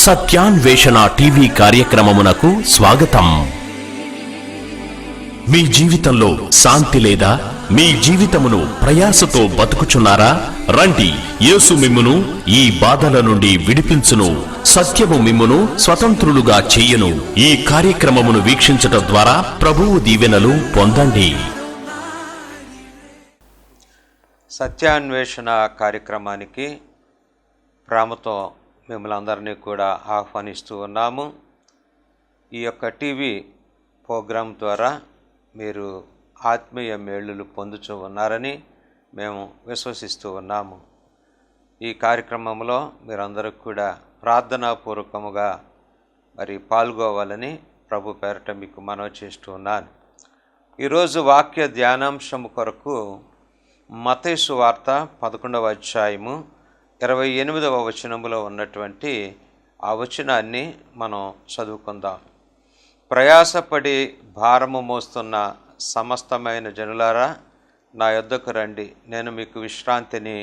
సత్యాన్వేషణ టీవీ కార్యక్రమమునకు స్వాగతం. మీ జీవితంలో శాంతి లేదా? మీ జీవితమును ప్రయాసతో బతుకుచున్నారా? రండి, యేసు మిమ్మును ఈ బాధల నుండి విడిపించును, సత్యము మిమ్మును స్వతంత్రులుగా చెయ్యును. ఈ కార్యక్రమమును వీక్షించటం ద్వారా ప్రభువు దీవెనలు పొందండి. సత్యాన్వేషణ కార్యక్రమానికి ప్రేమతో మిమ్మల్ని అందరినీ కూడా ఆహ్వానిస్తూ ఉన్నాము. ఈ యొక్క టీవీ ప్రోగ్రాం ద్వారా మీరు ఆత్మీయ మేలులు పొందుతూ ఉన్నారని మేము విశ్వసిస్తూ ఉన్నాము. ఈ కార్యక్రమంలో మీరందరూ కూడా ప్రార్థనాపూర్వకముగా పాల్గొవాలని ప్రభు పేరట మీకు మనవి చేస్తూ ఉన్నాను. ఈరోజు వాక్య ధ్యానాంశము కొరకు మత్తయి సువార్త 11వ అధ్యాయము 28వ వచనములో ఉన్నటువంటి ఆ వచనాన్ని మనం చదువుకుందాం. ప్రయాసపడి భారము మోస్తున్న సమస్తమైన జనులారా, నా యొద్దకు రండి, నేను మీకు విశ్రాంతిని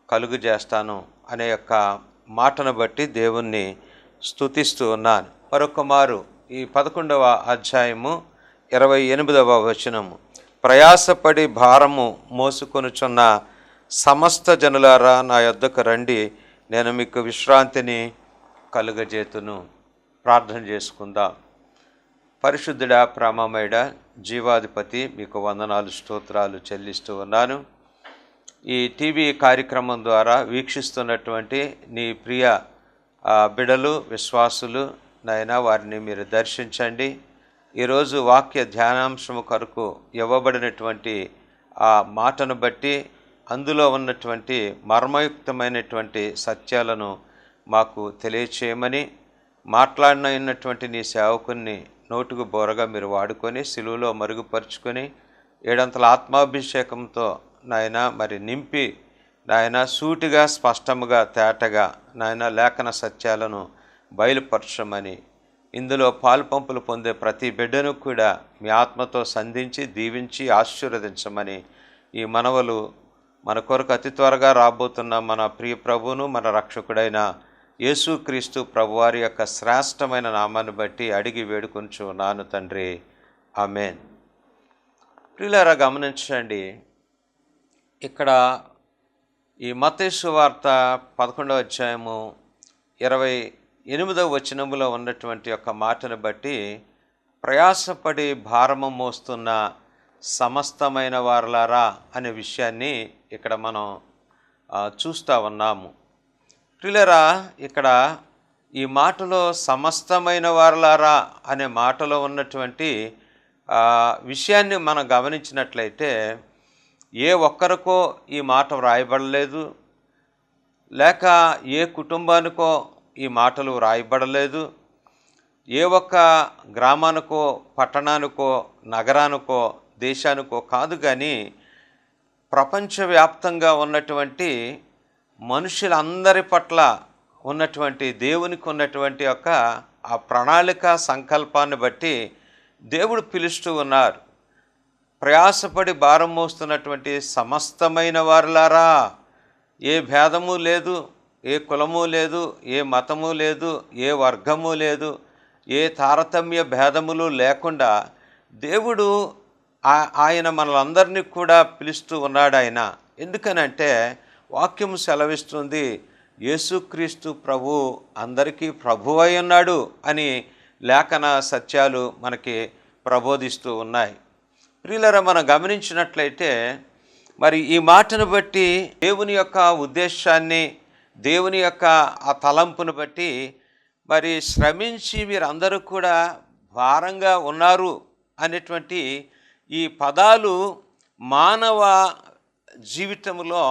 కలుగజేస్తాను అనే యొక్క మాటను బట్టి దేవుణ్ణి స్తుతిస్తూ ఉన్నాను. మరొక మారు ఈ 11వ అధ్యాయము 28వ వచనము, ప్రయాసపడి భారము మోసుకొనుచున్న సమస్త జనులారా, నా యొద్దకు రండి, నేను మీకు విశ్రాంతిని కలుగజేతును. ప్రార్థన చేసుకుందాం. పరిశుద్ధుడా, ప్రేమమయుడా, జీవాధిపతి, మీకు వందనాలు స్తోత్రాలు చెల్లిస్తూ ఉన్నాను. ఈ టీవీ కార్యక్రమం ద్వారా వీక్షిస్తున్నటువంటి నీ ప్రియ బిడలు, విశ్వాసులు నాయనా, వారిని మీరు దర్శించండి. ఈరోజు వాక్య ధ్యానాంశము కొరకు ఇవ్వబడినటువంటి ఆ మాటను బట్టి అందులో ఉన్నటువంటి మర్మయుక్తమైనటువంటి సత్యాలను మాకు తెలియచేయమని, మాట్లాడినటువంటి నీ సేవకుని నోటుకు బోరగా మీరు వాడుకొని సిలువలో మరుగుపరుచుకొని ఏడంతల ఆత్మాభిషేకంతో నాయన నింపి నాయన సూటిగా, స్పష్టముగా, తేటగా నాయన లేఖన సత్యాలను బయలుపరచమని, ఇందులో పాలుపంపులు పొందే ప్రతి బిడ్డను కూడా మీ ఆత్మతో సంధించి దీవించి ఆశీర్వదించమని ఈ మనవలు మన కొరకు అతి త్వరగా రాబోతున్న మన ప్రియ ప్రభువును మన రక్షకుడైన యేసుక్రీస్తు ప్రభువారి యొక్క శ్రేష్టమైన నామాన్ని బట్టి అడిగి వేడుకొంచు నాను తండ్రి, ఆమేన్. ప్రియులారా, గమనించండి, ఇక్కడ ఈ మత్తయి సువార్త 11వ అధ్యాయము 28వ వచనములో ఉన్నటువంటి యొక్క మాటను బట్టి ప్రయాసపడి భారము మోస్తున్న సమస్తమైన వారలారా అనే విషయాన్ని ఇక్కడ మనం చూస్తూ ఉన్నాము. ప్రియులారా, ఇక్కడ ఈ మాటలో సమస్తమైన వారలారా అనే మాటలో ఉన్నటువంటి విషయాన్ని మనం గమనించినట్లయితే ఏ ఒక్కరికో ఈ మాట వ్రాయబడలేదు, లేక ఏ కుటుంబానికో ఈ మాటలు వ్రాయబడలేదు, ఏ ఒక్క గ్రామానికో, పట్టణానికో, నగరానికో, దేశానికో కాదు, కానీ ప్రపంచవ్యాప్తంగా ఉన్నటువంటి మనుషులందరి పట్ల ఉన్నటువంటి దేవునికి ఉన్నటువంటి యొక్క ఆ ప్రణాళిక, సంకల్పాన్ని బట్టి దేవుడు పిలుస్తూ ఉన్నారు. ప్రయాసపడి భారం మోస్తున్నటువంటి సమస్తమైన వారులారా, ఏ భేదము లేదు, ఏ కులము లేదు, ఏ మతము లేదు, ఏ వర్గము లేదు, ఏ తారతమ్య భేదములు లేకుండా దేవుడు ఆయన మనలందరినీ కూడా పిలుస్తూ ఉన్నాడు. ఆయన ఎందుకనంటే వాక్యము సెలవిస్తుంది, యేసుక్రీస్తు ప్రభు అందరికీ ప్రభువు అయి ఉన్నాడు అని లేఖన సత్యాలు మనకి ప్రబోధిస్తూ ఉన్నాయి. ప్రియులారా, మనం గమనించినట్లయితే ఈ మాటను బట్టి దేవుని యొక్క ఉద్దేశాన్ని, దేవుని యొక్క ఆ తలంపును బట్టి శ్రమించి మీరందరూ కూడా భారంగా ఉన్నారు అనేటువంటి ఈ పదాలు మానవ జీవితంలో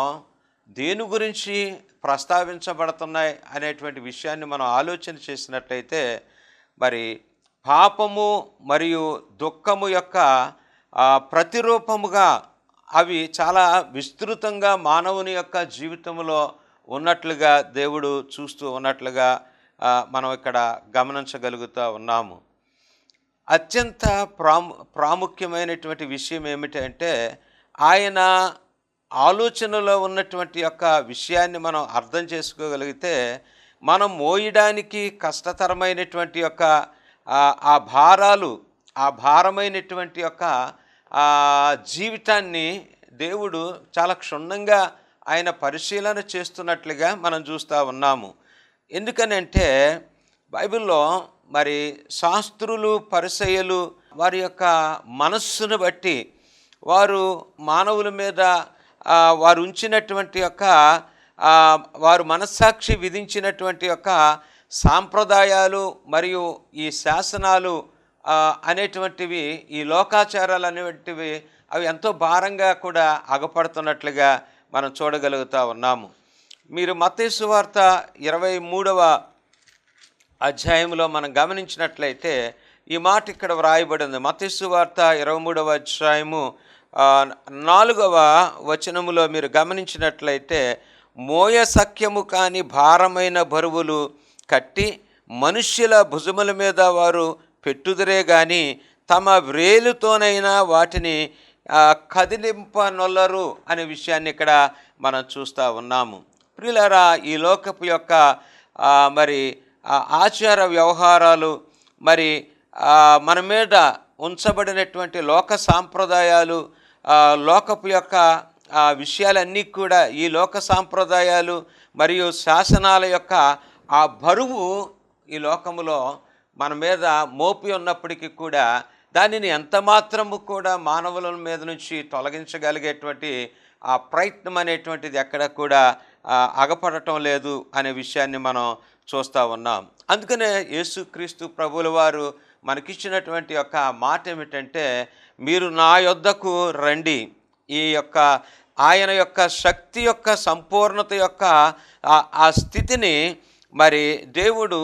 దేని గురించి ప్రస్తావించబడుతున్నాయి అనేటువంటి విషయాన్ని మనం ఆలోచన చేసినట్లయితే పాపము మరియు దుఃఖము యొక్క ప్రతిరూపముగా అవి చాలా విస్తృతంగా మానవుని యొక్క జీవితంలో ఉన్నట్లుగా దేవుడు చూస్తూ ఉన్నట్లుగా మనం ఇక్కడ గమనించగలుగుతూ ఉన్నాము. అత్యంత ప్రాముఖ్యమైనటువంటి విషయం ఏమిటంటే ఆయన ఆలోచనలో ఉన్నటువంటి యొక్క విషయాన్ని మనం అర్థం చేసుకోగలిగితే మనం మోయడానికి కష్టతరమైనటువంటి యొక్క ఆ భారాలు, ఆ భారమైనటువంటి యొక్క జీవితాన్ని దేవుడు చాలా క్షుణ్ణంగా ఆయన పరిశీలన చేస్తున్నట్లుగా మనం చూస్తూ ఉన్నాము. ఎందుకనంటే బైబిల్లో మరి శాస్త్రులు, పరిసయ్యులు వారి యొక్క మనస్సును బట్టి వారు మానవుల మీద వారు ఉంచినటువంటి యొక్క వారు మనస్సాక్షి విధించినటువంటి యొక్క సాంప్రదాయాలు మరియు ఈ శాసనాలు అనేటువంటివి, ఈ లోకాచారాలు అనేటువంటివి అవి ఎంతో భారంగా కూడా అగపడుతున్నట్లుగా మనం చూడగలుగుతూ ఉన్నాము. మీరు మత్తయి సువార్త 23వ అధ్యాయంలో మనం గమనించినట్లయితే ఈ మాట ఇక్కడ వ్రాయబడింది. మత్తయి సువార్త 23వ అధ్యాయము 4వ వచనములో మీరు గమనించినట్లయితే, మోయ సఖ్యము కాని భారమైన బరువులు కట్టి మనుష్యుల భుజముల మీద వారు పెట్టుదురే గాని తమ వ్రేలుతోనైనా వాటిని కదిలింపనొల్లరు అనే విషయాన్ని ఇక్కడ మనం చూస్తూ ఉన్నాము. ప్రియులారా, ఈ లోకపు యొక్క మరి ఆచార వ్యవహారాలు, మరి మన మీద ఉంచబడినటువంటి లోక సాంప్రదాయాలు, లోకపు యొక్క విషయాలన్నీ కూడా, ఈ లోక సాంప్రదాయాలు మరియు శాసనాల యొక్క ఆ బరువు ఈ లోకములో మన మీద మోపి ఉన్నప్పటికీ కూడా దానిని ఎంతమాత్రము కూడా మానవుల మీద నుంచి తొలగించగలిగేటువంటి ఆ ప్రయత్నం అనేటువంటిది ఎక్కడ కూడా అగపడటం లేదు అనే విషయాన్ని మనం చూస్తూ ఉన్నాం. అందుకనే యేసుక్రీస్తు ప్రభువుల వారు మనకిచ్చినటువంటి యొక్క మాట ఏమిటంటే, మీరు నా యొద్దకు రండి. ఈ యొక్క ఆయన యొక్క శక్తి యొక్క సంపూర్ణత యొక్క ఆ స్థితిని మరి దేవుడు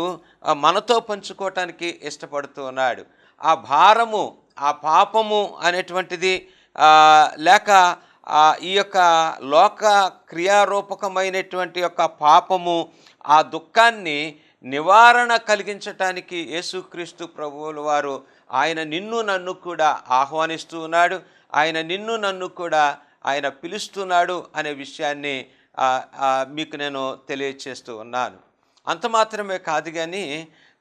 మనతో పంచుకోవటానికి ఇష్టపడుతూ ఉన్నాడు. ఆ భారము, ఆ పాపము అనేటువంటిది లేక ఈ యొక్క లోక క్రియారూపకమైనటువంటి యొక్క పాపము, ఆ దుఃఖాన్ని నివారణ కలిగించటానికి యేసుక్రీస్తు ప్రభువుల వారు ఆయన నిన్ను నన్ను కూడా ఆహ్వానిస్తూ ఉన్నాడు. ఆయన నిన్ను నన్ను కూడా ఆయన పిలుస్తున్నాడు అనే విషయాన్ని మీకు నేను తెలియచేస్తూ ఉన్నాను. అంత మాత్రమే కాదు, కానీ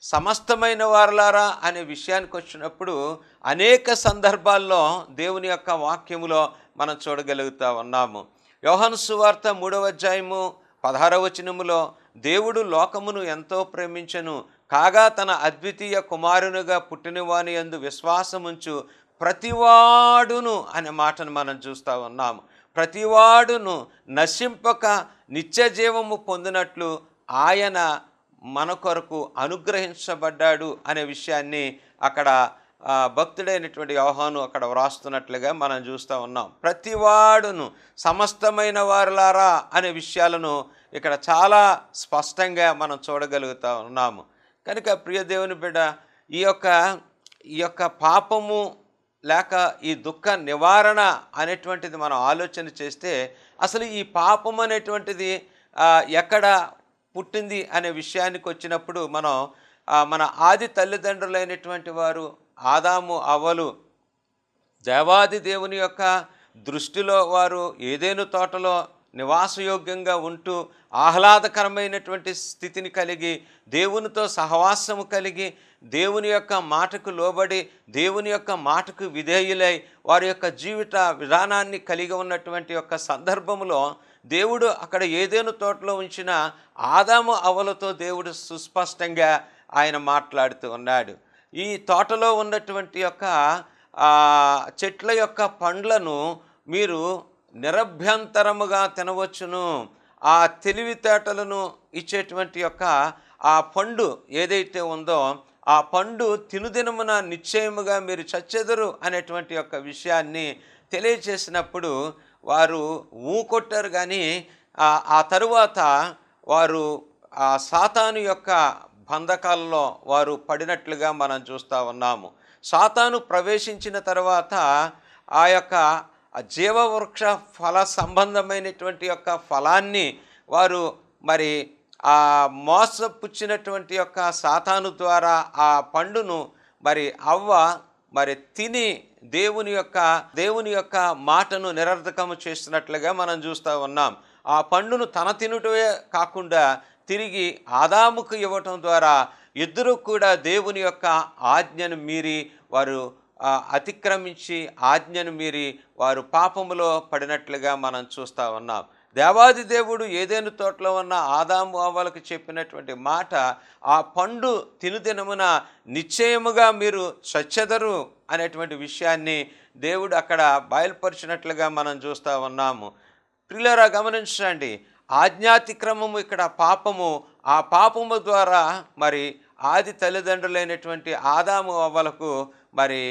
సమస్తమైన వారలారా అనే విషయానికి వచ్చినప్పుడు అనేక సందర్భాల్లో దేవుని యొక్క వాక్యములో మనం చూడగలుగుతూ ఉన్నాము. యోహాను సువార్త 3వ అధ్యాయము 16వ వచనములో, దేవుడు లోకమును ఎంతో ప్రేమించెను, కాగా తన అద్వితీయ కుమారునిగా పుట్టినవాని యందు విశ్వాసముంచు ప్రతివాడును అనే మాటను మనం చూస్తూ ఉన్నాము. ప్రతివాడును నశింపక నిత్య జీవము పొందినట్లు ఆయన మన కొరకు అనుగ్రహించబడ్డాడు అనే విషయాన్ని అక్కడ భక్తుడైనటువంటి యోహాను అక్కడ వ్రాస్తున్నట్లుగా మనం చూస్తూ ఉన్నాం. ప్రతివాడును, సమస్తమైన వారులారా అనే విషయాలను ఇక్కడ చాలా స్పష్టంగా మనం చూడగలుగుతూ ఉన్నాము. కనుక ప్రియ దేవుని బిడ్డ, ఈ యొక్క పాపము లేక ఈ దుఃఖ నివారణ అనేటువంటిది మనం ఆలోచన చేస్తే, అసలు ఈ పాపం అనేటువంటిది ఎక్కడ పుట్టింది అనే విషయానికి వచ్చినప్పుడు మనం మన ఆది తల్లిదండ్రులైనటువంటి వారు ఆదాము అవ్వలు దేవాది దేవుని యొక్క దృష్టిలో వారు ఏదెను తోటలో నివాసయోగ్యంగా ఉంటూ ఆహ్లాదకరమైనటువంటి స్థితిని కలిగి, దేవునితో సహవాసము కలిగి, దేవుని యొక్క మాటకు లోబడి, దేవుని యొక్క మాటకు విధేయులై వారి యొక్క జీవిత విధానాన్ని కలిగి ఉన్నటువంటి యొక్క సందర్భంలో దేవుడు అక్కడ ఏదెను తోటలో ఉంచిన ఆదాము అవ్వలతో దేవుడు సుస్పష్టంగా ఆయన మాట్లాడుతూ ఉన్నాడు. ఈ తోటలో ఉన్నటువంటి యొక్క చెట్ల యొక్క పండ్లను మీరు నిరభ్యంతరముగా తినవచ్చును. ఆ తెలివితేటలను ఇచ్చేటువంటి యొక్క ఆ పండు ఏదైతే ఉందో, ఆ పండు తినుదినమున నిశ్చయముగా మీరు చచ్చెదరు అనేటువంటి యొక్క విషయాన్ని తెలియచేసినప్పుడు వారు ఊకొట్టారు. కానీ ఆ తరువాత వారు ఆ సాతాను యొక్క బంధకాలలో వారు పడినట్లుగా మనం చూస్తూ ఉన్నాము. సాతాను ప్రవేశించిన తర్వాత ఆ యొక్క జీవవృక్ష ఫల సంబంధమైనటువంటి యొక్క ఫలాన్ని వారు మరి ఆ మోసపుచ్చినటువంటి యొక్క సాతాను ద్వారా ఆ పండును మరి అవ్వ మరి తిని దేవుని యొక్క మాటను నిరర్థకము చేస్తున్నట్లుగా మనం చూస్తూ ఉన్నాం. ఆ పండును తన తినుటవే కాకుండా తిరిగి ఆదాముకు ఇవ్వటం ద్వారా ఇద్దరు కూడా దేవుని యొక్క ఆజ్ఞను మీరి వారు అతిక్రమించి ఆజ్ఞను మీరి వారు పాపములో పడినట్లుగా మనం చూస్తూ ఉన్నాం. దేవాది దేవుడు ఏదైనా తోటలో ఉన్న ఆదాము అవ్వలకు చెప్పినటువంటి మాట, ఆ పండు తినుదినమున నిశ్చయముగా మీరు చచ్చెదరు అనేటువంటి విషయాన్ని దేవుడు అక్కడ బయలుపరిచినట్లుగా మనం చూస్తూ ఉన్నాము. ప్రియులారా గమనించండి, ఆజ్ఞాతిక్రమము ఇక్కడ పాపము. ఆ పాపము ద్వారా మరి ఆది తల్లిదండ్రులైనటువంటి ఆదాము అవ్వలకు మరి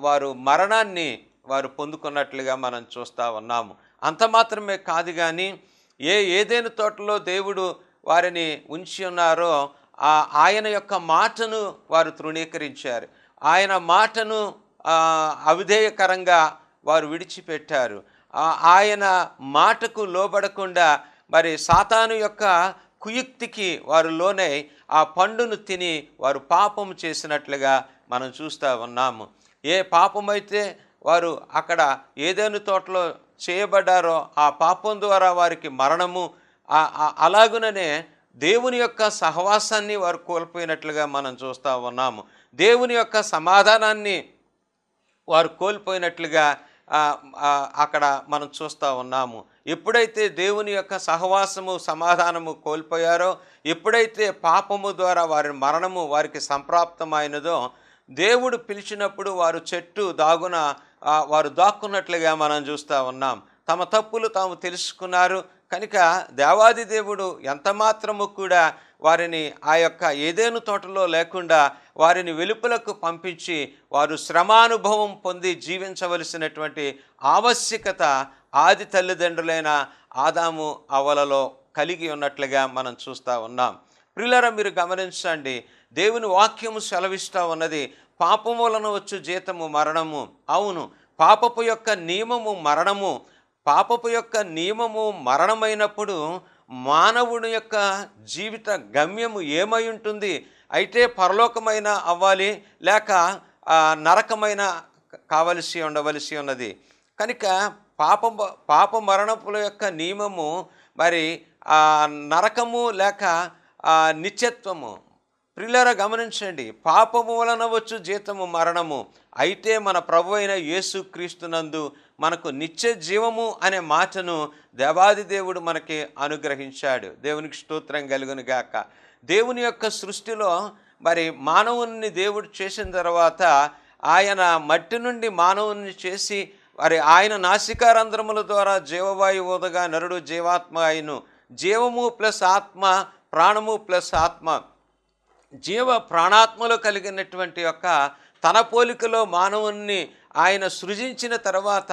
వారు మరణాన్ని వారు పొందుకున్నట్లుగా మనం చూస్తూ ఉన్నాము. అంత మాత్రమే కాదు కానీ ఏదైనా తోటలో దేవుడు వారిని ఉంచి ఉన్నారో ఆయన యొక్క మాటను వారు తృణీకరించారు. ఆయన మాటను అవిధేయకరంగా వారు విడిచిపెట్టారు. ఆయన మాటకు లోబడకుండా మరి సాతాను యొక్క కుయుక్తికి వారు లోనై ఆ పండును తిని వారు పాపము చేసినట్లుగా మనం చూస్తూ ఉన్నాము. ఏ పాపమైతే వారు అక్కడ ఏదైనా తోటలో చేయబడ్డారో ఆ పాపం ద్వారా వారికి మరణము, అలాగుననే దేవుని యొక్క సహవాసాన్ని వారు కోల్పోయినట్లుగా మనం చూస్తూ ఉన్నాము. దేవుని యొక్క సమాధానాన్ని వారు కోల్పోయినట్లుగా అక్కడ మనం చూస్తూ ఉన్నాము. ఎప్పుడైతే దేవుని యొక్క సహవాసము సమాధానము కోల్పోయారో, ఎప్పుడైతే పాపము ద్వారా వారి మరణము వారికి సంప్రాప్తమైనదో, దేవుడు పిలిచినప్పుడు వారు చెట్టు దాగున వారు దాక్కున్నట్లుగా మనం చూస్తూ ఉన్నాం. తమ తప్పులు తాము తెలుసుకున్నారు కనుక దేవాది దేవుడు ఎంత మాత్రము కూడా వారిని ఆ యొక్క ఏదైనా తోటలో లేకుండా వారిని వెలుపలకు పంపించి వారు శ్రమానుభవం పొంది జీవించవలసినటువంటి ఆవశ్యకత ఆది తల్లిదండ్రులైన ఆదాము అవ్వలలో కలిగి ఉన్నట్లుగా మనం చూస్తూ ఉన్నాం. ప్రియులారా, మీరు గమనించండి, దేవుని వాక్యము సెలవిస్తూ ఉన్నది, పాపము వలన వచ్చు జీతము మరణము. అవును, పాపపు యొక్క నియమము మరణము. పాపపు యొక్క నియమము మరణమైనప్పుడు మానవుని యొక్క జీవిత గమ్యము ఏమై ఉంటుంది? అయితే పరలోకమైన అవ్వాలి, లేక నరకమైన ఉండవలసి ఉన్నది. కనుక పాప మరణపుల యొక్క నియమము మరి నరకము లేక నిత్యత్వము. ప్రియులారా గమనించండి, పాపము వలన వచ్చు జీతము మరణము. అయితే మన ప్రభు అయిన యేసు క్రీస్తునందు మనకు నిత్య జీవము అనే మాటను దేవాది దేవుడు మనకి అనుగ్రహించాడు. దేవునికి స్తోత్రం కలుగును గాక. దేవుని యొక్క సృష్టిలో మరి మానవుని దేవుడు చేసిన తర్వాత ఆయన మట్టి నుండి మానవుని చేసి మరి ఆయన నాసికారంధ్రముల ద్వారా జీవవాయువు ఊదగా నరుడు జీవాత్మ అయిను. జీవము ప్లస్ ఆత్మ, ప్రాణము ప్లస్ ఆత్మ, జీవ ప్రాణాత్మలో కలిగినటువంటి యొక్క తన పోలికలో మానవుణ్ణి ఆయన సృజించిన తర్వాత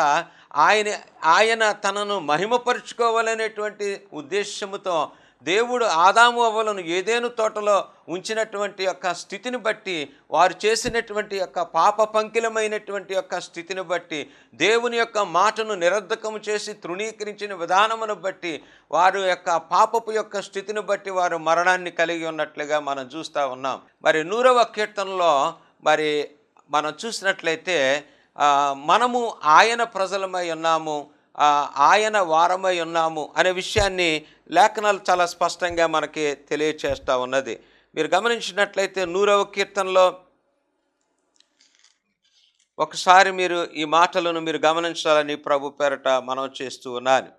ఆయన తనను మహిమపరుచుకోవాలనేటువంటి ఉద్దేశముతో దేవుడు ఆదాము అవ్వలను ఏదేను తోటలో ఉంచినటువంటి యొక్క స్థితిని బట్టి, వారు చేసినటువంటి యొక్క పాప పంకిలమైనటువంటి యొక్క స్థితిని బట్టి, దేవుని యొక్క మాటను నిరర్ధకము చేసి తృణీకరించిన విధానమును బట్టి, వారు యొక్క పాపపు యొక్క స్థితిని బట్టి వారు మరణాన్ని కలిగి ఉన్నట్లుగా మనం చూస్తూ ఉన్నాం. మరి 100వ కీర్తనలో మరి మనం చూసినట్లయితే మనము ఆయన ప్రజలమై ఉన్నాము, ఆయన వారమై ఉన్నాము అనే విషయాన్ని లేఖనాలు చాలా స్పష్టంగా మనకి తెలియచేస్తూ ఉన్నది. మీరు గమనించినట్లయితే 100వ కీర్తనలో ఒకసారి మీరు ఈ మాటలను మీరు గమనించాలని ప్రభు పేరట మనం చేస్తూ ఉన్నాను.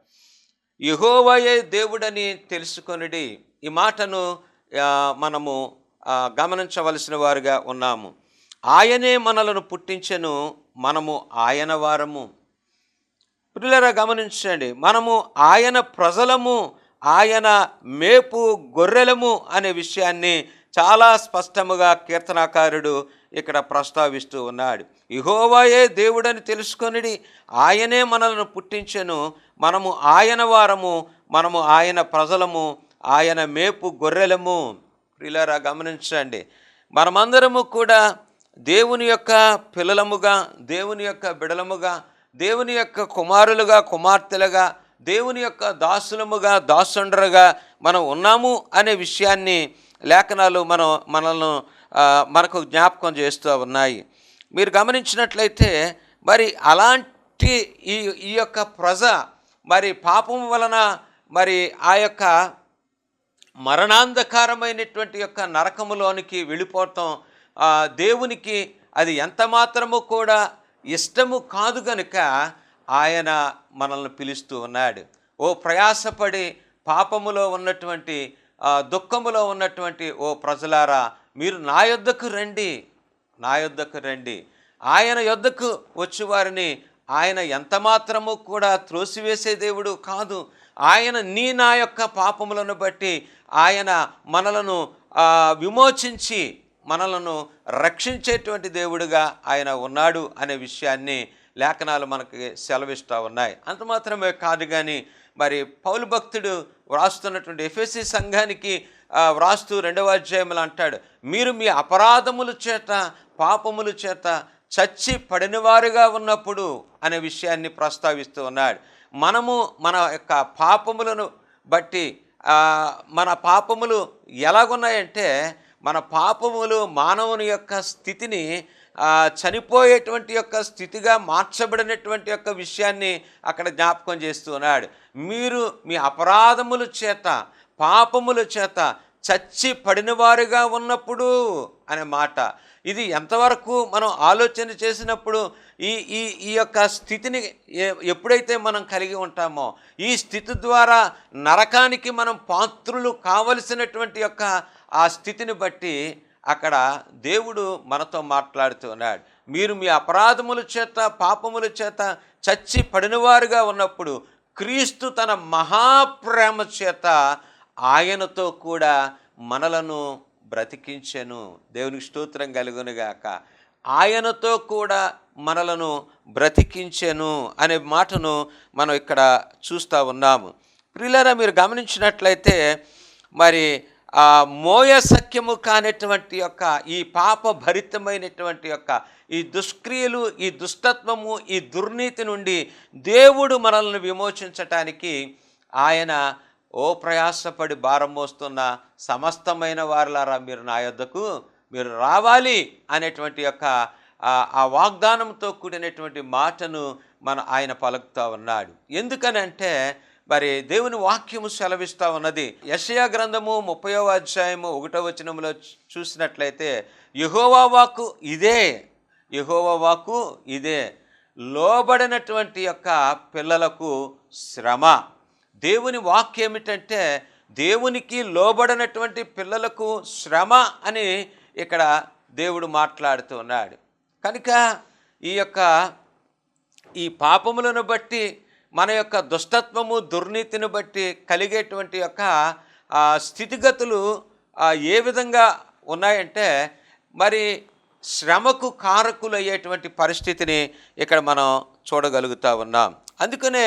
యెహోవాయే దేవుడని తెలుసుకొనిడి. ఈ మాటను మనము గమనించవలసిన వారుగా ఉన్నాము. ఆయనే మనలను పుట్టించెను, మనము ఆయన వారము. ప్రియులారా గమనించండి, మనము ఆయన ప్రజలము, ఆయన మేపు గొర్రెలము అనే విషయాన్ని చాలా స్పష్టముగా కీర్తనాకారుడు ఇక్కడ ప్రస్తావిస్తూ ఉన్నాడు. యెహోవాయే దేవుడని తెలుసుకొనిడి, ఆయనే మనలను పుట్టించెను, మనము ఆయన వారము, మనము ఆయన ప్రజలము, ఆయన మేపు గొర్రెలము. ప్రియులారా గమనించండి, మనమందరము కూడా దేవుని యొక్క పిల్లలముగా, దేవుని యొక్క బిడలముగా, దేవుని యొక్క కుమారులుగా కుమార్తెలుగా, దేవుని యొక్క దాసులముగా దాసుండరుగా మనం ఉన్నాము అనే విషయాన్ని లేఖనాలు మనకు జ్ఞాపకం చేస్తూ ఉన్నాయి. మీరు గమనించినట్లయితే మరి అలాంటి ఈ యొక్క ప్రజ మరి పాపం వలన మరి ఆ యొక్క మరణాంధకారమైనటువంటి యొక్క నరకములోనికి వెళ్ళిపోవటం దేవునికి అది ఎంత మాత్రము కూడా ఇష్టము కాదు గనుక ఆయన మనల్ని పిలుస్తూ ఉన్నాడు. ఓ ప్రయాసపడి పాపములో ఉన్నటువంటి దుఃఖములో ఉన్నటువంటి ఓ ప్రజలారా, మీరు నా యొద్దకు రండి, నా యొద్దకు రండి. ఆయన యొద్దకు వచ్చి వారిని ఆయన ఎంత మాత్రము కూడా త్రోసివేసే దేవుడు కాదు. ఆయన నా యొక్క పాపములను బట్టి ఆయన మనలను విమోచించి మనలను రక్షించేటువంటి దేవుడుగా ఆయన ఉన్నాడు అనే విషయాన్ని లేఖనాలు మనకి సెలవిస్తూ ఉన్నాయి. అంత మాత్రమే కాదు కానీ మరి పౌలు భక్తుడు వ్రాస్తున్నటువంటి ఎఫెసీ సంఘానికి వ్రాస్తూ 2వ అధ్యాయంలో అంటాడు, మీరు మీ అపరాధముల చేత పాపముల చేత చచ్చి పడినవారుగా ఉన్నప్పుడు అనే విషయాన్ని ప్రస్తావిస్తూ ఉన్నాడు. మనము మన యొక్క పాపములను బట్టి మన పాపములు ఎలాగున్నాయంటే, మన పాపములు మానవుని యొక్క స్థితిని చనిపోయేటువంటి యొక్క స్థితిగా మార్చబడినటువంటి యొక్క విషయాన్ని అక్కడ జ్ఞాపకం చేస్తున్నాడు. మీరు మీ అపరాధముల చేత పాపముల చేత చచ్చి పడినవారుగా ఉన్నప్పుడు అనే మాట. ఇది ఎంతవరకు మనం ఆలోచన చేసినప్పుడు ఈ ఈ ఈ యొక్క స్థితిని ఎప్పుడైతే మనం కలిగి ఉంటామో, ఈ స్థితి ద్వారా నరకానికి మనం పాత్రులు కావలసినటువంటి యొక్క ఆ స్థితిని బట్టి అక్కడ దేవుడు మనతో మాట్లాడుతూ ఉన్నాడు. మీరు మీ అపరాధముల చేత పాపముల చేత చచ్చి పడినవారుగా ఉన్నప్పుడు క్రీస్తు తన మహాప్రేమ చేత ఆయనతో కూడా మనలను బ్రతికించెను. దేవునికి స్తోత్రం కలుగునుగాక. ఆయనతో కూడా మనలను బ్రతికించెను అనే మాటను మనం ఇక్కడ చూస్తూ ఉన్నాము. ప్రియులారా, మీరు గమనించినట్లయితే మరి మోయ సఖ్యము కానటువంటి యొక్క ఈ పాప భరితమైనటువంటి యొక్క ఈ దుష్క్రియలు, ఈ దుష్టత్వము, ఈ దుర్నీతి నుండి దేవుడు మనల్ని విమోచించటానికి ఆయన ఓ ప్రయాసపడి భారం మోస్తున్న సమస్తమైన వారులారా, మీరు నా యొద్దకు మీరు రావాలి అనేటువంటి యొక్క ఆ వాగ్దానంతో కూడినటువంటి మాటను ఆయన పలుకుతూ ఉన్నాడు. ఎందుకనంటే మరి దేవుని వాక్యము సెలవిస్తూ ఉన్నది. యెషయా గ్రంథము 30వ అధ్యాయము 1వ వచనంలో చూసినట్లయితే, యెహోవా వాక్కు ఇదే, యెహోవా వాక్కు ఇదే, లోబడినటువంటి యొక్క పిల్లలకు శ్రమ. దేవుని వాక్యం ఏమిటంటే, దేవునికి లోబడినటువంటి పిల్లలకు శ్రమ అని ఇక్కడ దేవుడు మాట్లాడుతూ ఉన్నాడు. కనుక ఈ పాపములను బట్టి, మన యొక్క దుష్టత్వము దుర్నీతిని బట్టి కలిగేటువంటి యొక్క స్థితిగతులు ఏ విధంగా ఉన్నాయంటే, మరి శ్రమకు కారకులు అయ్యేటువంటి పరిస్థితిని ఇక్కడ మనం చూడగలుగుతూ ఉన్నాం. అందుకనే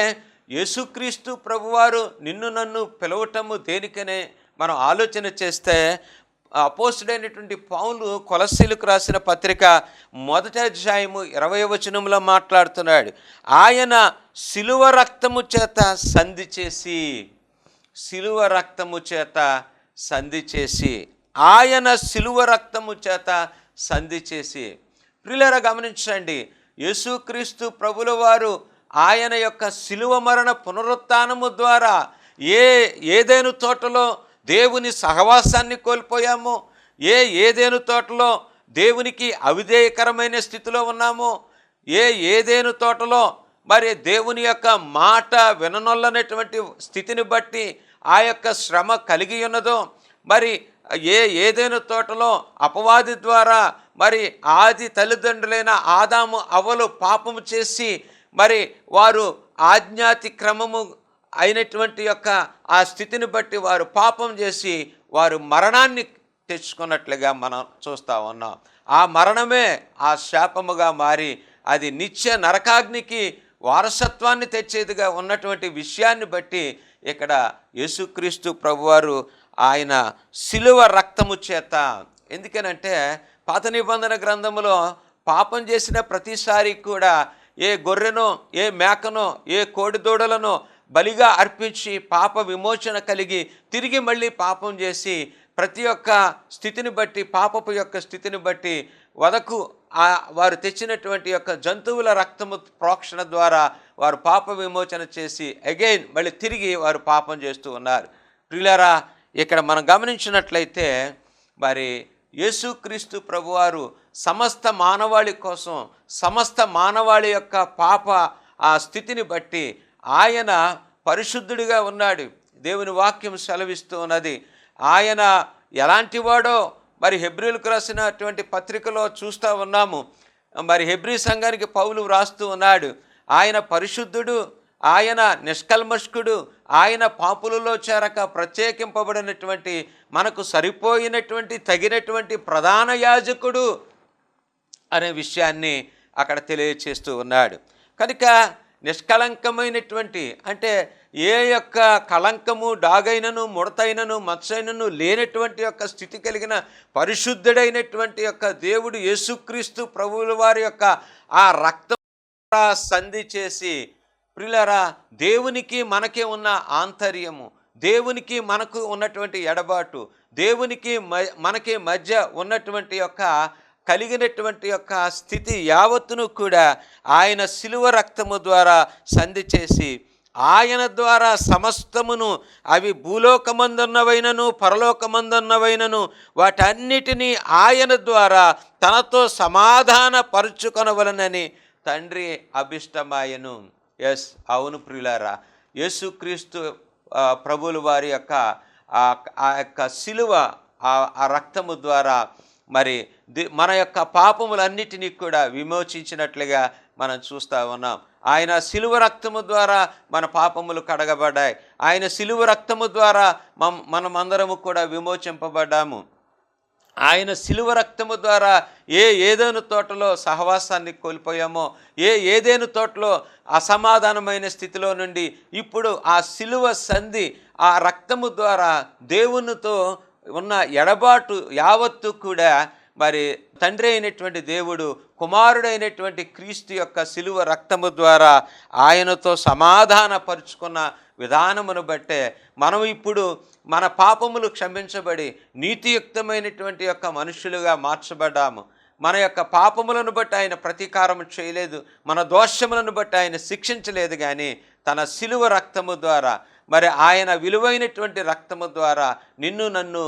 యేసుక్రీస్తు ప్రభువారు నిన్ను నన్ను పిలవటము దేనికనే మనం ఆలోచన చేస్తే, అపోస్తుడైనటువంటి పౌలు కొలస్సీలకు రాసిన పత్రిక 1వ అధ్యాయము 20వ వచనంలో మాట్లాడుతున్నాడు. ఆయన శిలువ రక్తము చేత సంధి చేసి, శిలువ రక్తము చేత సంధి చేసి, ఆయన శిలువ రక్తము చేత సంధి చేసి. ప్రియులారా, గమనించండి, యేసుక్రీస్తు ప్రభుల వారు ఆయన యొక్క శిలువ మరణ పునరుత్థానము ద్వారా ఏదేను తోటలో దేవుని సహవాసాన్ని కోల్పోయామో, ఏదేను తోటలో దేవునికి అవిధేయకరమైన స్థితిలో ఉన్నామో, ఏదేను తోటలో మరి దేవుని యొక్క మాట విననొల్లనటువంటి స్థితిని బట్టి ఆ యొక్క శ్రమ కలిగి ఉన్నదో, మరి ఏదేను తోటలో అపవాది ద్వారా మరి ఆది తల్లిదండ్రులైన ఆదాము అవ్వలు పాపము చేసి మరి వారు ఆజ్ఞాతిక్రమము అయినటువంటి యొక్క ఆ స్థితిని బట్టి వారు పాపం చేసి వారు మరణాన్ని తెచ్చుకున్నట్లుగా మనం చూస్తూ ఉన్నాం. ఆ మరణమే ఆ శాపముగా మారి అది నిత్య నరకాగ్నికి వారసత్వాన్ని తెచ్చేదిగా ఉన్నటువంటి విషయాన్ని బట్టి ఇక్కడ యేసుక్రీస్తు ప్రభువారు ఆయన శిలువ రక్తము చేత. ఎందుకనంటే పాత నిబంధన గ్రంథములో పాపం చేసిన ప్రతిసారి కూడా ఏ గొర్రెనో, ఏ మేకనో, ఏ కోడిదూడలనో బలిగా అర్పించి పాప విమోచన కలిగి తిరిగి మళ్ళీ పాపం చేసి ప్రతి ఒక్క స్థితిని బట్టి, పాపపు యొక్క స్థితిని బట్టి వదకు వారు తెచ్చినటువంటి యొక్క జంతువుల రక్తము ప్రోక్షణ ద్వారా వారు పాప విమోచన చేసి అగైన్ మళ్ళీ తిరిగి వారు పాపం చేస్తూ ఉన్నారు. ప్రియులారా, ఇక్కడ మనం గమనించినట్లయితే మరి యేసుక్రీస్తు ప్రభువారు సమస్త మానవాళి కోసం, సమస్త మానవాళి యొక్క పాప ఆ స్థితిని బట్టి ఆయన పరిశుద్ధుడిగా ఉన్నాడు. దేవుని వాక్యం సెలవిస్తూ ఉన్నది. ఆయన ఎలాంటి వాడో మరి హెబ్రీలకు రాసినటువంటి పత్రికలో చూస్తూ ఉన్నాము. మరి హెబ్రీ సంఘానికి పౌలు వ్రాస్తూ ఉన్నాడు, ఆయన పరిశుద్ధుడు, ఆయన నిష్కల్మష్కుడు, ఆయన పాపులలో చేరక ప్రత్యేకింపబడినటువంటి మనకు సరిపోయినటువంటి తగినటువంటి ప్రధాన యాజకుడు అనే విషయాన్ని అక్కడ తెలియచేస్తూ ఉన్నాడు. కనుక నిష్కలంకమైనటువంటి అంటే ఏ యొక్క కళంకము, డాగైనను, ముడతైనను, మచ్చైనను లేనటువంటి యొక్క స్థితి కలిగిన పరిశుద్ధుడైనటువంటి యొక్క దేవుడు యేసుక్రీస్తు ప్రభువుల వారి యొక్క ఆ రక్తం సంధి చేసి, ప్రియులారా, దేవునికి మనకే ఉన్న ఆంతర్యము, దేవునికి మనకు ఉన్నటువంటి ఎడబాటు, దేవునికి మనకి మధ్య ఉన్నటువంటి యొక్క కలిగినటువంటి యొక్క స్థితి యావత్తును కూడా ఆయన శిలువ రక్తము ద్వారా సంధి చేసి, ఆయన ద్వారా సమస్తమును, అవి భూలోకమందున్నవైనను పరలోకమందున్నవైనను, వాటన్నిటినీ ఆయన ద్వారా తనతో సమాధాన పరుచుకొనవలనని తండ్రి అభిష్టమాయను. ఎస్, అవును ప్రియులారా, యేసుక్రీస్తు ప్రభువుల వారి యొక్క ఆ యొక్క శిలువ ఆ రక్తము ద్వారా మరి మన యొక్క పాపములన్నిటినీ కూడా విమోచించినట్లుగా మనం చూస్తూ ఉన్నాం. ఆయన శిలువ రక్తము ద్వారా మన పాపములు కడగబడ్డాయి. ఆయన శిలువ రక్తము ద్వారా మనమందరము కూడా విమోచింపబడ్డాము. ఆయన శిలువ రక్తము ద్వారా ఏదేను తోటలో సహవాసాన్ని కోల్పోయామో, ఏదేను తోటలో అసమాధానమైన స్థితిలో నుండి ఇప్పుడు ఆ శిలువ సంధి, ఆ రక్తము ద్వారా దేవునితో ఉన్న ఎడబాటు యావత్తు కూడా మరి తండ్రి అయినటువంటి దేవుడు కుమారుడైనటువంటి క్రీస్తు యొక్క శిలువ రక్తము ద్వారా ఆయనతో సమాధానపరుచుకున్న విధానమును బట్టే మనం ఇప్పుడు మన పాపములు క్షమించబడి నీతియుక్తమైనటువంటి యొక్క మనుషులుగా మార్చబడ్డాము. మన యొక్క పాపములను బట్టి ఆయన ప్రతీకారం చేయలేదు, మన దోషములను బట్టి ఆయన శిక్షించలేదు. కానీ తన శిలువ రక్తము ద్వారా, మరి ఆయన విలువైనటువంటి రక్తము ద్వారా నిన్ను నన్ను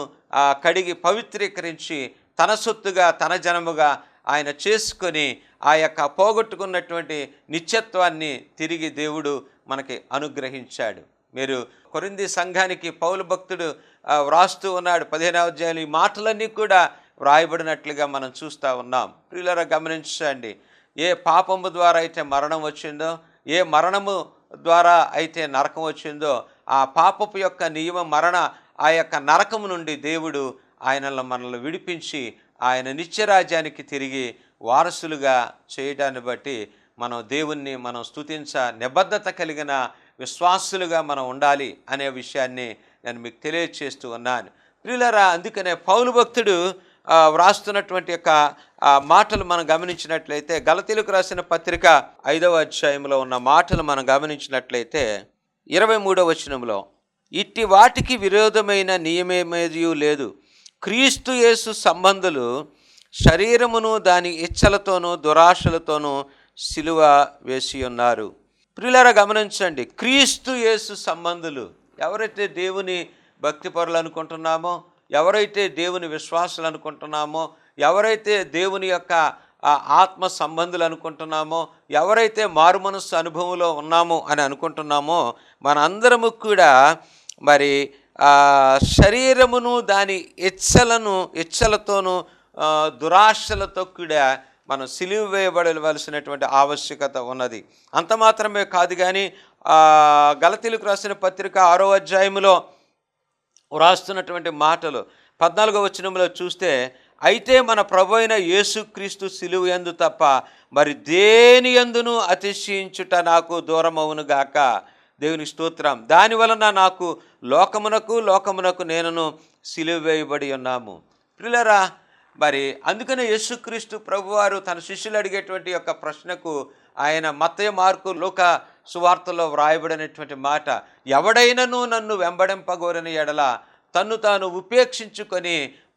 కడిగి పవిత్రీకరించి తన సొత్తుగా తన జనముగా ఆయన చేసుకొని ఆ యొక్క పోగొట్టుకున్నటువంటి నిత్యత్వాన్ని తిరిగి దేవుడు మనకి అనుగ్రహించాడు. మీరు కొరింథీ సంఘానికి పౌలు భక్తుడు వ్రాస్తూ ఉన్నాడు 15వ అధ్యాయంలో. ఈ మాటలన్నీ కూడా వ్రాయబడినట్లుగా మనం చూస్తూ ఉన్నాం. ప్రియులారా, గమనించండి, ఏ పాపము ద్వారా అయితే మరణం వచ్చిందో, ఏ మరణము ద్వారా అయితే నరకం వచ్చిందో, ఆ పాపపు యొక్క నియమ మరణ ఆ యొక్క నరకము నుండి దేవుడు మనల్ని విడిపించి ఆయన నిత్యరాజ్యానికి తిరిగి వారసులుగా చేయడాన్ని బట్టి మనం దేవుణ్ణి మనం స్తుతించ నిబద్ధత కలిగిన విశ్వాసులుగా మనం ఉండాలి అనే విషయాన్ని నేను మీకు తెలియచేస్తూ ఉన్నాను. ప్రియులారా, అందుకనే పౌలు భక్తుడు వ్రాస్తున్నటువంటి యొక్క మాటలు మనం గమనించినట్లయితే, గలతీలకు రాసిన పత్రిక 5వ అధ్యాయంలో ఉన్న మాటలు మనం గమనించినట్లయితే 23వ వచనంలో, ఇట్టి వాటికి విరోధమైన నియమేమీ లేదు, క్రీస్తు యేసు సంబంధులు శరీరమును దాని ఇచ్చలతోనూ దురాశలతోనూ సిలువ వేసి ఉన్నారు. ప్రియులారా, గమనించండి, క్రీస్తు యేసు సంబంధులు, ఎవరైతే దేవుని భక్తిపరులు అనుకుంటున్నామో, ఎవరైతే దేవుని విశ్వాసులు అనుకుంటున్నామో, ఎవరైతే దేవుని యొక్క ఆత్మ సంబంధులు అనుకుంటున్నామో, ఎవరైతే మారు మనస్సు అనుభవంలో ఉన్నామో అని అనుకుంటున్నామో, మనందరము కూడా మరి శరీరమును దాని ఇచ్చలతోనూ దురాశలతో కూడా మనం సిలువ వేయబడవలసినటువంటి ఆవశ్యకత ఉన్నది. అంత మాత్రమే కాదు, కానీ గలతీలకు రాసిన పత్రిక 6వ అధ్యాయంలో వ్రాస్తున్నటువంటి మాటలు 14వ వచనంలో చూస్తే, అయితే మన ప్రభువైన యేసుక్రీస్తు సిలువ యందు తప్ప మరి దేని యందును అతిశయించుట నాకు దూరమవును గాక. దేవుని స్తోత్రం. దానివలన నాకు లోకమునకు నేనును సిలువ వేయబడి ఉన్నాము. ప్రియులారా, మరి అందుకనే యేసుక్రీస్తు ప్రభువారు తన శిష్యులు అడిగేటువంటి యొక్క ప్రశ్నకు ఆయన మత్తయి మార్కు లూకా సువార్తలో వ్రాయబడినటువంటి మాట, ఎవడైనను నన్ను వెంబడింపగోరని ఎడల తన్ను తాను ఉపేక్షించుకొని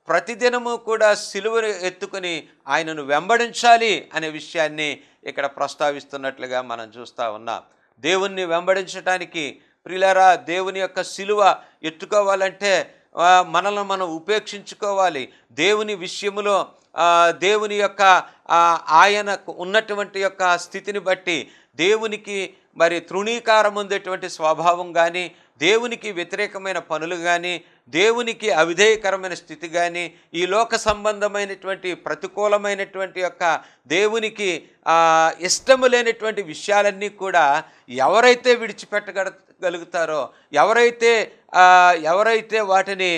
ప్రతిదినము కూడా సిలువను ఎత్తుకొని ఆయనను వెంబడించాలి అనే విషయాన్ని ఇక్కడ ప్రస్తావిస్తున్నట్లుగా మనం చూస్తూ ఉన్నాం. దేవుణ్ణి వెంబడించడానికి ప్రియులారా, దేవుని యొక్క సిలువ ఎత్తుకోవాలంటే మనల్ని మనం ఉపేక్షించుకోవాలి. దేవుని విషయములో దేవుని యొక్క ఆయనకు ఉన్నటువంటి యొక్క స్థితిని బట్టి దేవునికి మరి తృణీకారం ఉండేటువంటి స్వభావం కానీ, దేవునికి వ్యతిరేకమైన పనులు కానీ, దేవునికి అవిధేయకరమైన స్థితి కానీ, ఈ లోక సంబంధమైనటువంటి ప్రతికూలమైనటువంటి యొక్క దేవునికి ఇష్టము లేనటువంటి విషయాలన్నీ కూడా ఎవరైతే విడిచిపెట్టగలుగుతారో, ఎవరైతే వాటిని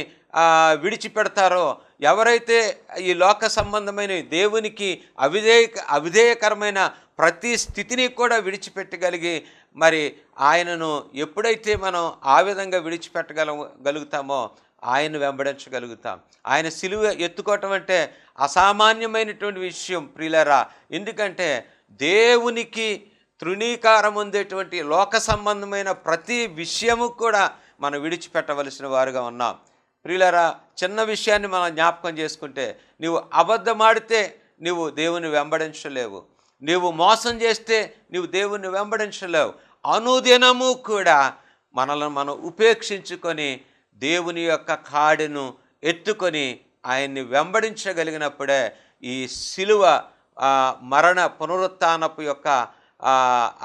విడిచిపెడతారో, ఎవరైతే ఈ లోక సంబంధమైన దేవునికి అవిధేయకరమైన ప్రతి స్థితిని కూడా విడిచిపెట్టగలిగి, మరి ఆయనను ఎప్పుడైతే మనం ఆ విధంగా విడిచిపెట్టగలుగుతామో ఆయన వెంబడించగలుగుతాం. ఆయన సిలువ ఎత్తుకోవటం అంటే అసామాన్యమైనటువంటి విషయం ప్రియులారా. ఎందుకంటే దేవునికి తృణీకారం ఉండేటువంటి లోక సంబంధమైన ప్రతి విషయము కూడా మనం విడిచిపెట్టవలసిన వారుగా ఉన్నాం. ప్రియులారా, చిన్న విషయాన్ని మనం జ్ఞాపకం చేసుకుంటే, నువ్వు అబద్ధమాడితే నువ్వు దేవుని వెంబడించలేవు, నువ్వు మోసం చేస్తే నువ్వు దేవుని వెంబడించలేవు. అనుదినము కూడా మనల్ని మనం ఉపేక్షించుకొని దేవుని యొక్క కాడెను ఎత్తుకొని ఆయన్ని వెంబడించగలిగినప్పుడే ఈ సిలువ మరణ పునరుత్థానపు యొక్క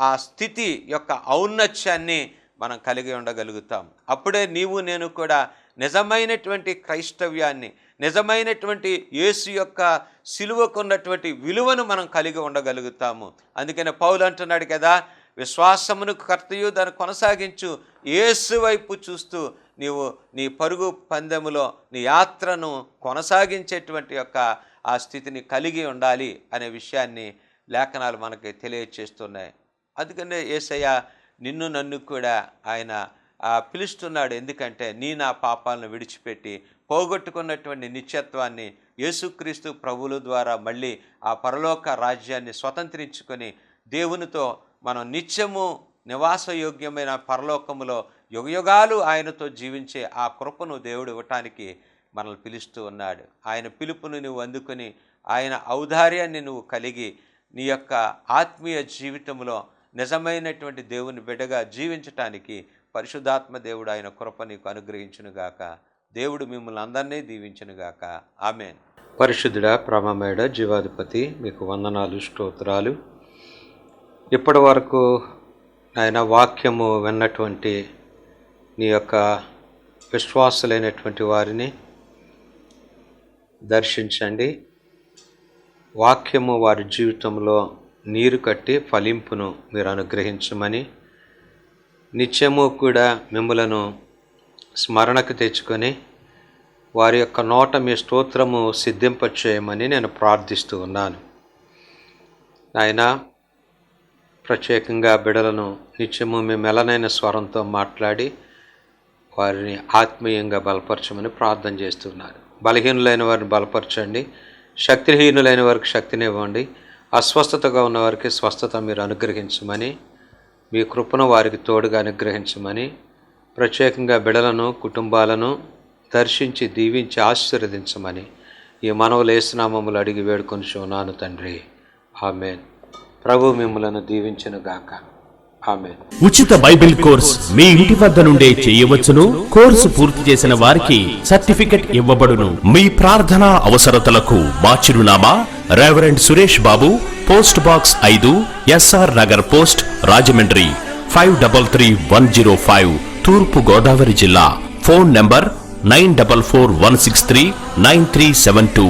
ఆ స్థితి యొక్క ఔన్నత్యాన్ని మనం కలిగి ఉండగలుగుతాం. అప్పుడే నీవు నేను కూడా నిజమైనటువంటి క్రైస్తవ్యాన్ని, నిజమైనటువంటి యేసు యొక్క సిలువకున్నటువంటి విలువను మనం కలిగి ఉండగలుగుతాము. అందుకనే పౌలు అంటున్నాడు కదా, విశ్వాసమునకు కర్తయు దాన్ని కొనసాగించు, యేసు వైపు చూస్తూ నీవు నీ పరుగు పందెములో నీ యాత్రను కొనసాగించేటువంటి యొక్క ఆ స్థితిని కలిగి ఉండాలి అనే విషయాన్ని లేఖనాలు మనకి తెలియచేస్తున్నాయి. అందుకనే యేసయ్య నిన్ను నన్ను కూడా ఆయన పిలుస్తున్నాడు. ఎందుకంటే నా పాపాలను విడిచిపెట్టి పోగొట్టుకున్నటువంటి నిత్యత్వాన్ని యేసుక్రీస్తు ప్రభువుల ద్వారా మళ్ళీ ఆ పరలోక రాజ్యాన్ని స్వతంత్రించుకొని దేవునితో మనం నిత్యము నివాసయోగ్యమైన పరలోకములో యుగయుగాలు ఆయనతో జీవించే ఆ కృపను దేవుడు ఇవ్వటానికి మనల్ని పిలుస్తూ ఉన్నాడు. ఆయన పిలుపును నువ్వు అందుకొని ఆయన ఔదార్యాన్ని నువ్వు కలిగి నీ యొక్క ఆత్మీయ జీవితంలో నిజమైనటువంటి దేవుని బిడ్డగా జీవించటానికి పరిశుద్ధాత్మ దేవుడు ఆయన కృప నీకు అనుగ్రహించునుగాక. దేవుడు మిమ్మల్ని అందరినీ దీవించునుగాక. ఆమేన్. పరిశుద్ధుడా, ప్రేమమయుడా, జీవాధిపతి, మీకు వందనాలు, స్తోత్రాలు. ఇప్పటి వరకు ఆయన వాక్యము విన్నటువంటి నీ యొక్క విశ్వాసులైనటువంటి వారిని దర్శించండి. వాక్యము వారి జీవితంలో నీరు కట్టి ఫలింపును మీరు అనుగ్రహించమని, నిత్యము కూడా మిమ్ములను స్మరణకు తెచ్చుకొని వారి యొక్క నోట మీ స్తోత్రము సిద్ధింపచేయమని నేను ప్రార్థిస్తూ ఉన్నాను. ఆయన ప్రత్యేకంగా బిడలను నిత్యము మీ మెలనైన స్వరంతో మాట్లాడి వారిని ఆత్మీయంగా బలపరచమని ప్రార్థన చేస్తున్నారు. బలహీనులైన వారిని బలపరచండి, శక్తిహీనులైన వారికి శక్తినివ్వండి, అస్వస్థతగా ఉన్న వారికి స్వస్థత మీరు అనుగ్రహించమని, మీ కృపను వారికి తోడుగా అనుగ్రహించమని, ప్రత్యేకంగా బిడలను కుటుంబాలను దర్శించి దీవించి ఆశీర్వదించమని ఈ మనవులు యేసునామములు అడిగి వేడుకొనుచున్నాను తండ్రి. ఆమేన్. ప్రభు మిమ్మలను దీవించునుగాక. ఆమేన్. ఉచిత బైబిల్ కోర్స్ మీ ఇంటి వద్ద నుండే చేయవచ్చును. కోర్సు పూర్తి చేసిన వారికి సర్టిఫికెట్ ఇవ్వబడును. మీ ప్రార్థనా అవసరతలకు మా చిరునామా reverend Suresh Babu, post box 5, SR Nagar post, Rajahmundry 533105, తూర్పు గోదావరి జిల్లా. Phone number 9441639372.